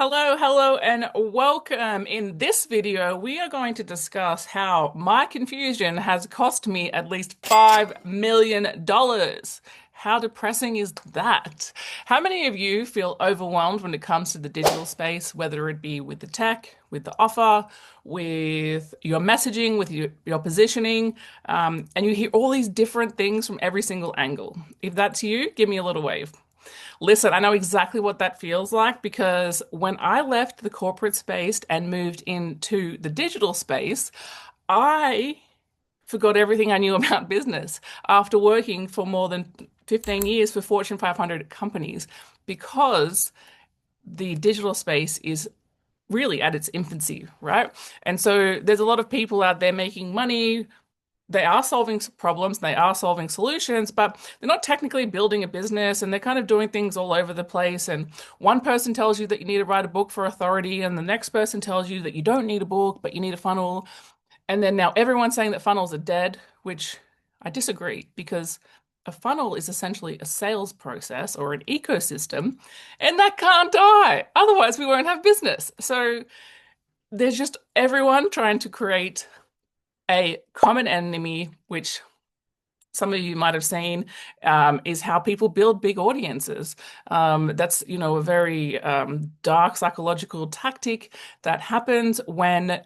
Hello, hello, and welcome. In this video, we are going to discuss how my confusion has cost me at least $5 million. How depressing is that? How many of you feel overwhelmed when it comes to the digital space, whether it be with the tech, with the offer, with your messaging, with your positioning, and you hear all these different things from every single angle? If that's you, give me a little wave. Listen, I know exactly what that feels like because when I left the corporate space and moved into the digital space, I forgot everything I knew about business after working for more than 15 years for Fortune 500 companies because the digital space is really at its infancy, right? And so there's a lot of people out there making money. They are solving problems, they are solving solutions, but they're not technically building a business and they're kind of doing things all over the place. And one person tells you that you need to write a book for authority, and the next person tells you that you don't need a book, but you need a funnel. And then now everyone's saying that funnels are dead, which I disagree because a funnel is essentially a sales process or an ecosystem, and that can't die. Otherwise, we won't have business. So there's just everyone trying to create a common enemy, which some of you might have seen, is how people build big audiences. That's, a very dark psychological tactic that happens when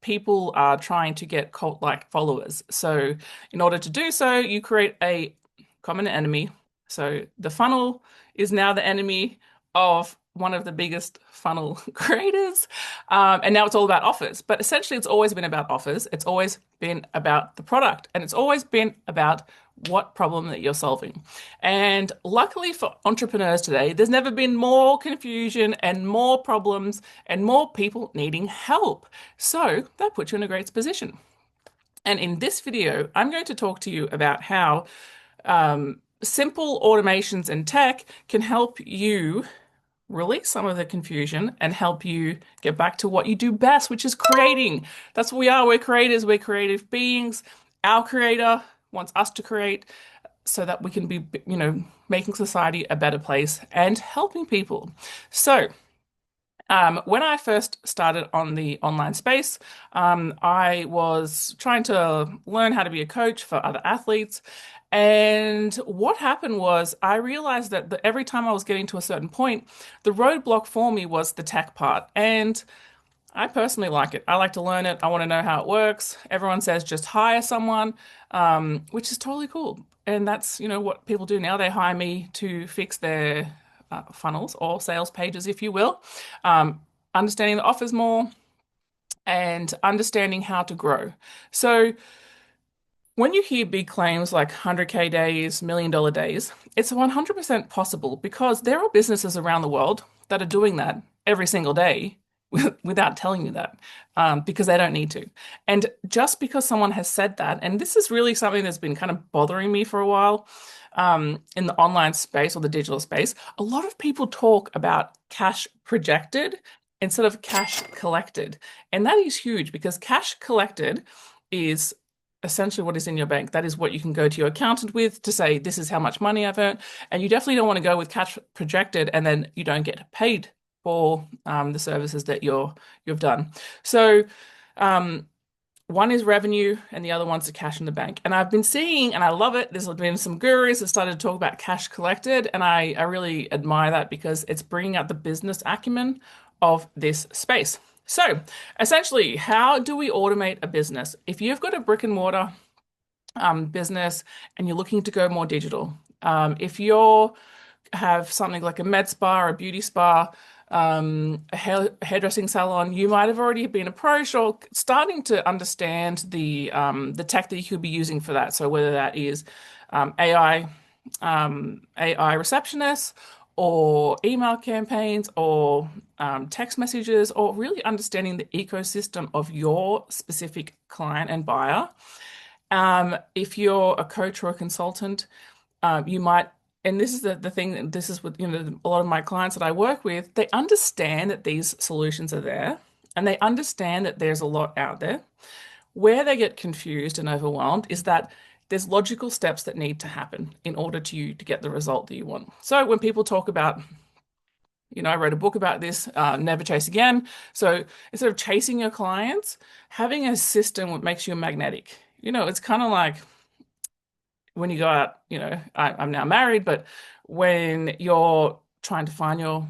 people are trying to get cult-like followers. So in order to do so, you create a common enemy. So the funnel is now the enemy of one of the biggest funnel creators. And now it's all about offers. But essentially, it's always been about offers. It's always been about the product. And it's always been about what problem that you're solving. And luckily for entrepreneurs today, there's never been more confusion and more problems and more people needing help. So that puts you in a great position. And in this video, I'm going to talk to you about how simple automations and tech can help you release some of the confusion and help you get back to what you do best, which is creating. That's what we are. We're creators, we're creative beings. Our creator wants us to create so that we can be, making society a better place and helping people. So, when I first started on the online space, I was trying to learn how to be a coach for other athletes. And what happened was I realized that every time I was getting to a certain point, the roadblock for me was the tech part. And I personally like it. I like to learn it. I want to know how it works. Everyone says just hire someone, which is totally cool. And that's, what people do now. They hire me to fix their funnels or sales pages, if you will. Understanding the offers more and understanding how to grow. So when you hear big claims like 100K days, $1 million days, it's 100% possible because there are businesses around the world that are doing that every single day without telling you that, because they don't need to. And just because someone has said that, and this is really something that's been kind of bothering me for a while, in the online space or the digital space, a lot of people talk about cash projected instead of cash collected. And that is huge because cash collected is essentially what is in your bank. That is what you can go to your accountant with to say, this is how much money I've earned. And you definitely don't want to go with cash projected and then you don't get paid for the services that you've done. So one is revenue and the other one's the cash in the bank. And I've been seeing, and I love it, there's been some gurus that started to talk about cash collected. And I really admire that because it's bringing out the business acumen of this space. So essentially, how do we automate a business? If you've got a brick and mortar business and you're looking to go more digital, if you have something like a med spa or a beauty spa, a hairdressing salon, you might have already been approached or starting to understand the tech that you could be using for that. So whether that is AI receptionists or email campaigns or text messages, or really understanding the ecosystem of your specific client and buyer. If you're a coach or a consultant, you might, and this is the thing, this is with, a lot of my clients that I work with, they understand that these solutions are there and they understand that there's a lot out there. Where they get confused and overwhelmed is that there's logical steps that need to happen in order to get the result that you want. So when people talk about I wrote a book about this, Never Chase Again. So instead of chasing your clients, having a system that makes you magnetic. It's kind of like when you go out, I'm now married, but when you're trying to find your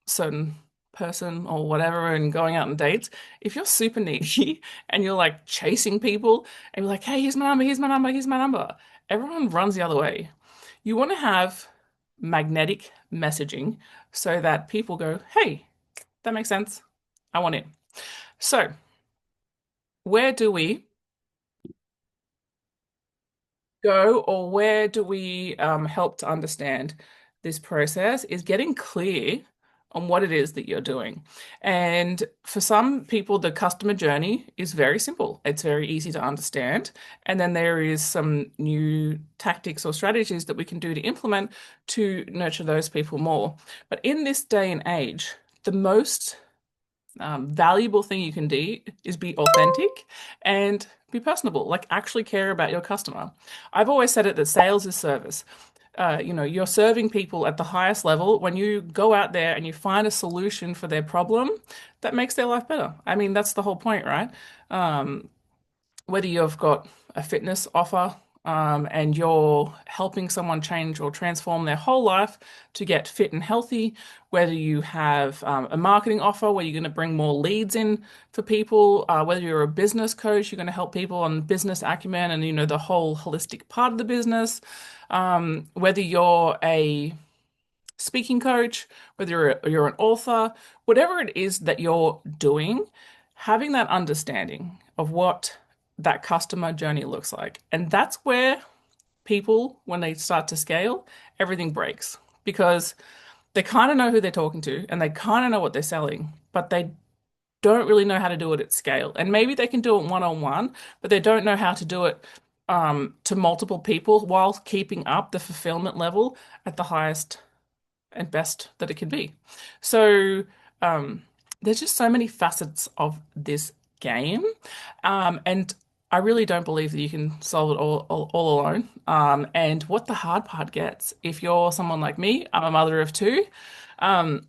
certain person or whatever and going out on dates, if you're super needy and you're like chasing people and you're like, hey, here's my number, here's my number, here's my number, everyone runs the other way. You want to have magnetic messaging so that people go, hey, that makes sense. I want it. So, where do we go, or where do we help to understand this process is getting clear on what it is that you're doing. And for some people, the customer journey is very simple. It's very easy to understand. And then there is some new tactics or strategies that we can do to implement to nurture those people more. But in this day and age, the most valuable thing you can do is be authentic and be personable, like actually care about your customer. I've always said it that sales is service. You're serving people at the highest level. When you go out there and you find a solution for their problem, that makes their life better. I mean, that's the whole point, right? Whether you've got a fitness offer and you're helping someone change or transform their whole life to get fit and healthy, whether you have a marketing offer where you're going to bring more leads in for people, whether you're a business coach, you're going to help people on business acumen and the whole holistic part of the business, whether you're a speaking coach, whether you're an author, whatever it is that you're doing, having that understanding of what that customer journey looks like. And that's where people, when they start to scale, everything breaks because they kind of know who they're talking to and they kind of know what they're selling, but they don't really know how to do it at scale. And maybe they can do it one-on-one, but they don't know how to do it to multiple people while keeping up the fulfillment level at the highest and best that it can be. So there's just so many facets of this game. And I really don't believe that you can solve it all alone. And what the hard part gets, if you're someone like me, I'm a mother of two, and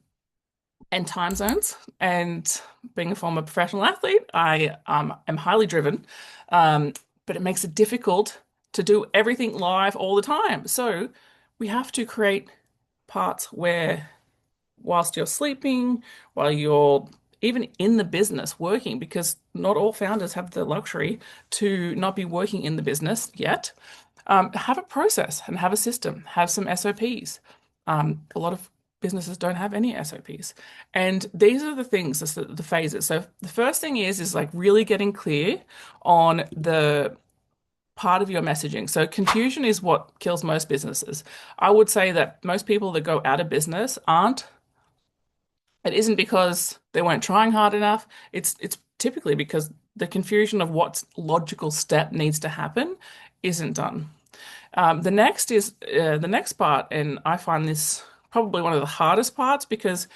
time zones, and being a former professional athlete, I am highly driven, but it makes it difficult to do everything live all the time. So we have to create parts where whilst you're sleeping, while you're even in the business working, because not all founders have the luxury to not be working in the business yet, have a process and have a system, have some SOPs. A lot of businesses don't have any SOPs. And these are the things, the phases. So the first thing is like really getting clear on the part of your messaging. So confusion is what kills most businesses. I would say that most people that go out of business aren't. It isn't because they weren't trying hard enough. It's typically because the confusion of what logical step needs to happen isn't done. The next part, and I find this probably one of the hardest parts because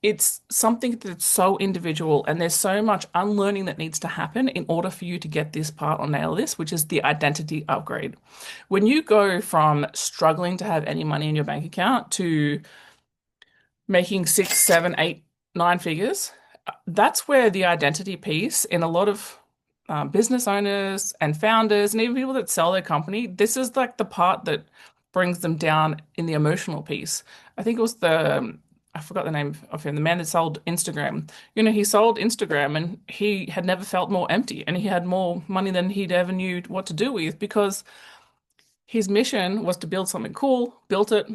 it's something that's so individual and there's so much unlearning that needs to happen in order for you to get this part or nail this, which is the identity upgrade. When you go from struggling to have any money in your bank account to making six, seven, eight, nine figures, that's where the identity piece in a lot of business owners and founders and even people that sell their company, this is like the part that brings them down in the emotional piece. I think it was I forgot the name of him, the man that sold Instagram. He sold Instagram and he had never felt more empty and he had more money than he'd ever knew what to do with because his mission was to build something cool, built it,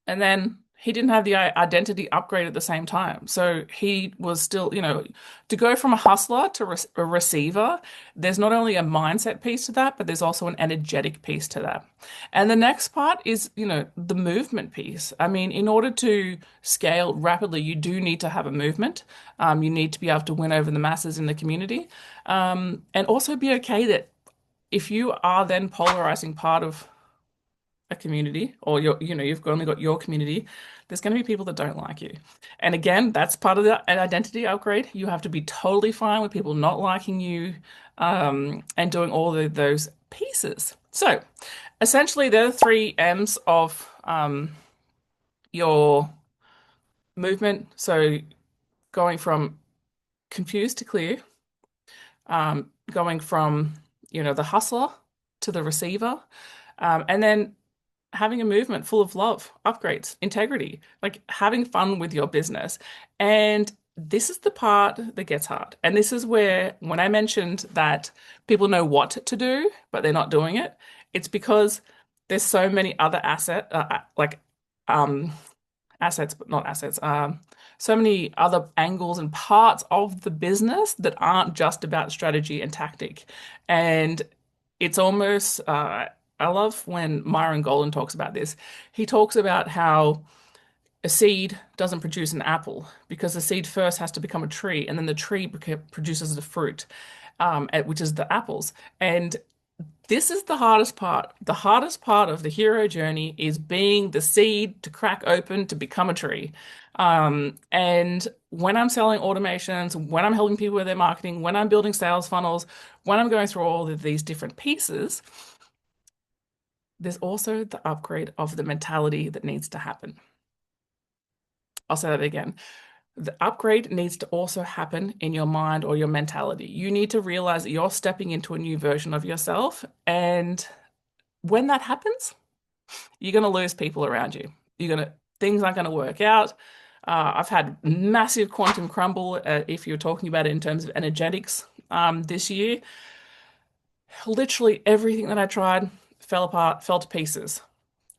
and then he didn't have the identity upgrade at the same time. So he was still, to go from a hustler to a receiver, there's not only a mindset piece to that, but there's also an energetic piece to that. And the next part is, the movement piece. I mean, in order to scale rapidly, you do need to have a movement. You need to be able to win over the masses in the community. And also be okay that if you are then polarizing part of a community or you've only got your community, there's going to be people that don't like you. And again, that's part of an identity upgrade. You have to be totally fine with people not liking you, and doing all of those pieces. So essentially, there are three M's of your movement. So going from confused to clear, going from, the hustler to the receiver, and then having a movement full of love, upgrades, integrity, like having fun with your business. And this is the part that gets hard. And this is where, when I mentioned that people know what to do, but they're not doing it, it's because there's so many other um, assets, but not assets, so many other angles and parts of the business that aren't just about strategy and tactic. And it's almost, I love when Myron Golden talks about this. He talks about how a seed doesn't produce an apple because the seed first has to become a tree, and then the tree produces the fruit, which is the apples. And this is the hardest part. The hardest part of the hero journey is being the seed to crack open to become a tree. And when I'm selling automations, when I'm helping people with their marketing, when I'm building sales funnels, when I'm going through all of these different pieces, there's also the upgrade of the mentality that needs to happen. I'll say that again. The upgrade needs to also happen in your mind or your mentality. You need to realize that you're stepping into a new version of yourself. And when that happens, you're going to lose people around you. Things aren't going to work out. I've had massive quantum crumble, if you're talking about it in terms of energetics, this year. Literally everything that I tried fell apart, fell to pieces.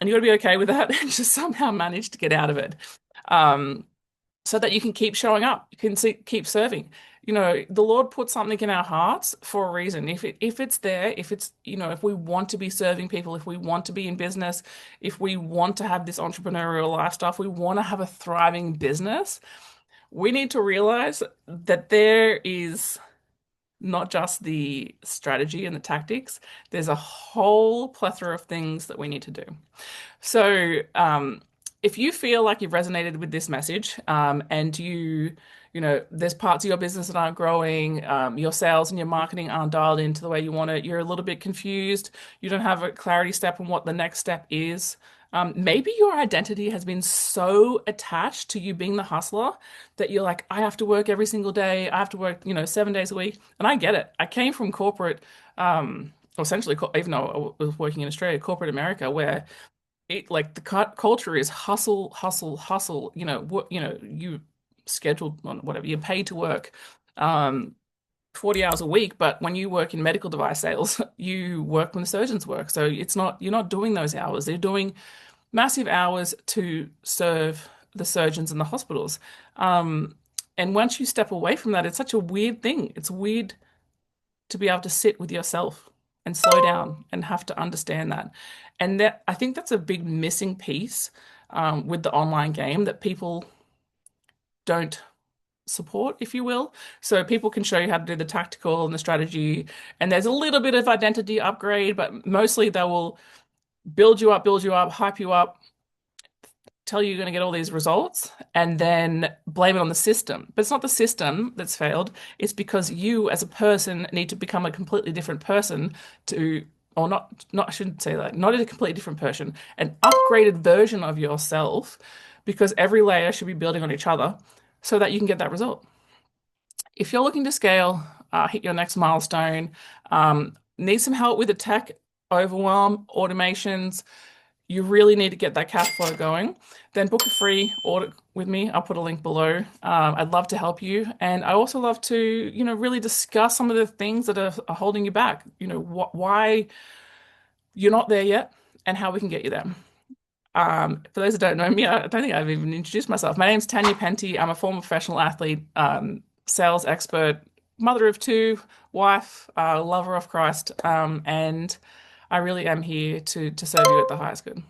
And you got to be okay with that and just somehow manage to get out of it. Um, so that you can keep showing up, you can keep serving. The Lord put something in our hearts for a reason. If it's there, if we want to be serving people, if we want to be in business, if we want to have this entrepreneurial lifestyle, if we want to have a thriving business, we need to realize that there is not just the strategy and the tactics, there's a whole plethora of things that we need to do. So, if you feel like you've resonated with this message, and there's parts of your business that aren't growing, your sales and your marketing aren't dialed into the way you want it, you're a little bit confused, you don't have a clarity step on what the next step is. Maybe your identity has been so attached to you being the hustler that you're like, I have to work every single day. I have to work, 7 days a week. And I get it. I came from corporate, essentially, even though I was working in Australia, corporate America, where like the culture is hustle, hustle, hustle. You scheduled on whatever you're paid to work, 40 hours a week. But when you work in medical device sales, you work when the surgeons work. So you're not doing those hours. They're doing massive hours to serve the surgeons in the hospitals. And once you step away from that, it's such a weird thing. It's weird to be able to sit with yourself and slow down and have to understand that. And that I think that's a big missing piece, with the online game that people don't support, if you will. So people can show you how to do the tactical and the strategy, and there's a little bit of identity upgrade, but mostly they will build you up, hype you up, tell you you're going to get all these results, and then blame it on the system. But it's not the system that's failed. It's because you, as a person, need to become a completely different person to, or not, I shouldn't say that, not a completely different person, an upgraded version of yourself, because every layer should be building on each other so that you can get that result. If you're looking to scale, hit your next milestone, need some help with the tech overwhelm, automations, you really need to get that cash flow going, then book a free audit with me. I'll put a link below. I'd love to help you. And I also love to, really discuss some of the things that are holding you back, why you're not there yet and how we can get you there. For those that don't know me, I don't think I've even introduced myself. My name's Tanya Penty. I'm a former professional athlete, sales expert, mother of two, wife, lover of Christ, and I really am here to serve you at the highest good.